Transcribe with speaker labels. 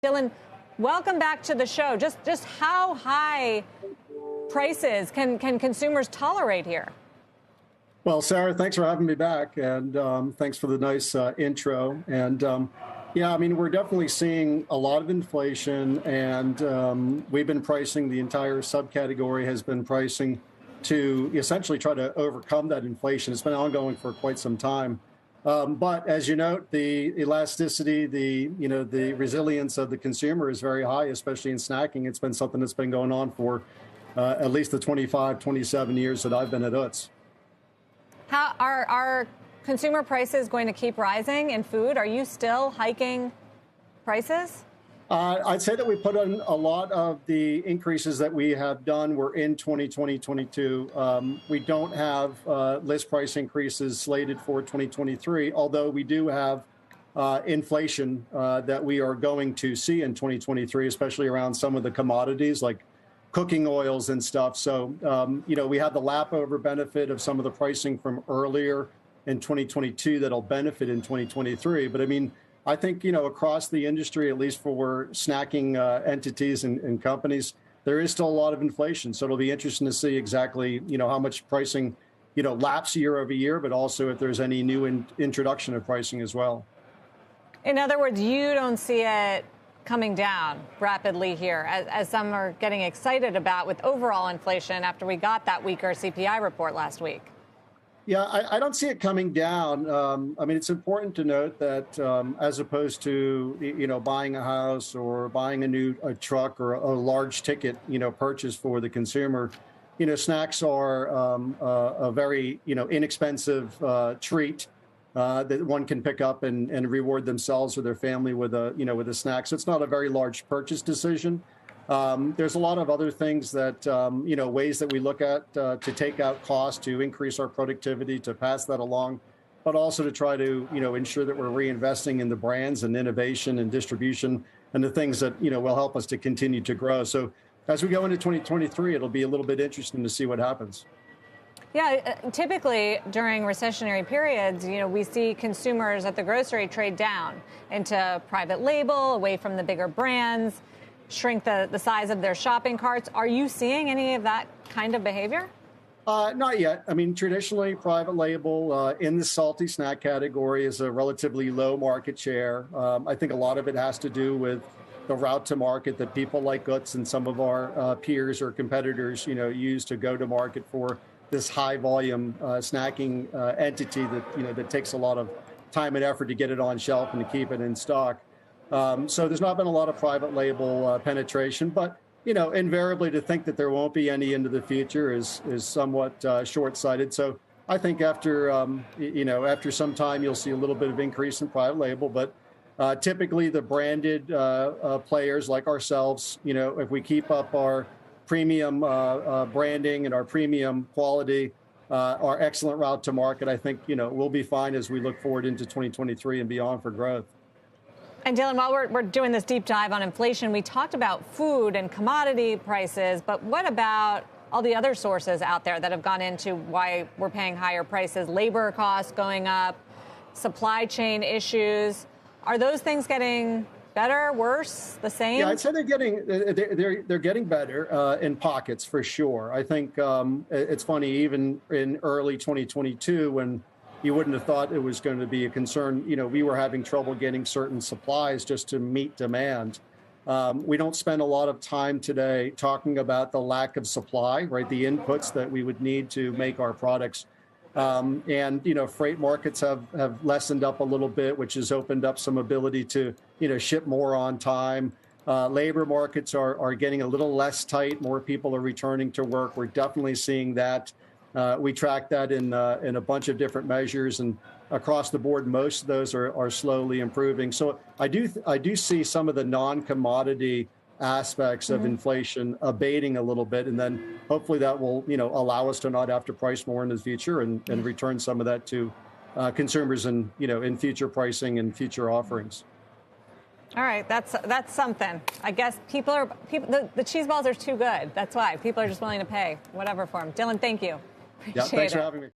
Speaker 1: Dylan, welcome back to the show. Just how high prices can consumers tolerate here?
Speaker 2: Well, Sarah, thanks for having me back, and thanks for the nice intro. And yeah, I mean, we're definitely seeing a lot of inflation, and we've been pricing, the entire subcategory has been pricing to essentially try to overcome that inflation. It's been ongoing for quite some time. But as you note, the elasticity, the resilience of the consumer is very high, especially in snacking. It's been something that's been going on for at least the 25, 27 years that I've been at Utz.
Speaker 1: How are consumer prices going to keep rising in food? Are you still hiking prices?
Speaker 2: I'd say that we put in a lot of the increases that we have done were in 2022. We don't have list price increases slated for 2023, although we do have inflation that we are going to see in 2023, especially around some of the commodities like cooking oils and stuff. So, we have the lap over benefit of some of the pricing from earlier in 2022 that'll benefit in 2023. But I mean, I think, across the industry, at least for snacking entities and companies, there is still a lot of inflation. So it'll be interesting to see exactly, how much pricing, laps year over year, but also if there's any new introduction of pricing as well.
Speaker 1: In other words, you don't see it coming down rapidly here, as some are getting excited about with overall inflation after we got that weaker CPI report last week.
Speaker 2: Yeah, I don't see it coming down. I mean, it's important to note that as opposed to, buying a house or buying a truck or a large ticket, purchase for the consumer, snacks are a very, inexpensive treat that one can pick up and reward themselves or their family with a snack. So it's not a very large purchase decision. There's a lot of other things that, ways that we look at to take out costs, to increase our productivity, to pass that along, but also to try to, ensure that we're reinvesting in the brands and innovation and distribution and the things that, will help us to continue to grow. So as we go into 2023, it'll be a little bit interesting to see what happens.
Speaker 1: Yeah, typically during recessionary periods, we see consumers at the grocery trade down into private label, away from the bigger brands, shrink the size of their shopping carts. Are you seeing any of that kind of behavior?
Speaker 2: Not yet. I mean, traditionally, private label in the salty snack category is a relatively low market share. I think a lot of it has to do with the route to market that people like Utz and some of our peers or competitors, use to go to market for this high volume snacking entity that, that takes a lot of time and effort to get it on shelf and to keep it in stock. So there's not been a lot of private label penetration, but, invariably to think that there won't be any into the future is somewhat short-sighted. So I think after some time, you'll see a little bit of increase in private label, but typically the branded players like ourselves, if we keep up our premium branding and our premium quality, our excellent route to market, I think, we'll be fine as we look forward into 2023 and beyond for growth.
Speaker 1: And Dylan, while we're doing this deep dive on inflation, we talked about food and commodity prices, but what about all the other sources out there that have gone into why we're paying higher prices? Labor costs going up, supply chain issues. Are those things getting better, worse, the same?
Speaker 2: Yeah, I'd say they're getting better in pockets for sure. I think it's funny, even in early 2022, when you wouldn't have thought it was going to be a concern. We were having trouble getting certain supplies just to meet demand. We don't spend a lot of time today talking about the lack of supply, right? The inputs that we would need to make our products. And, freight markets have lessened up a little bit, which has opened up some ability to, ship more on time. Labor markets are getting a little less tight. More people are returning to work. We're definitely seeing that. We track that in a bunch of different measures, and across the board, most of those are slowly improving. So I do see some of the non-commodity aspects of inflation abating a little bit, and then hopefully that will allow us to not have to price more in the future and return some of that to consumers and in future pricing and future offerings.
Speaker 1: All right, that's something. I guess the cheese balls are too good. That's why people are just willing to pay whatever for them. Dylan, thank you.
Speaker 2: Yeah, thanks for having me.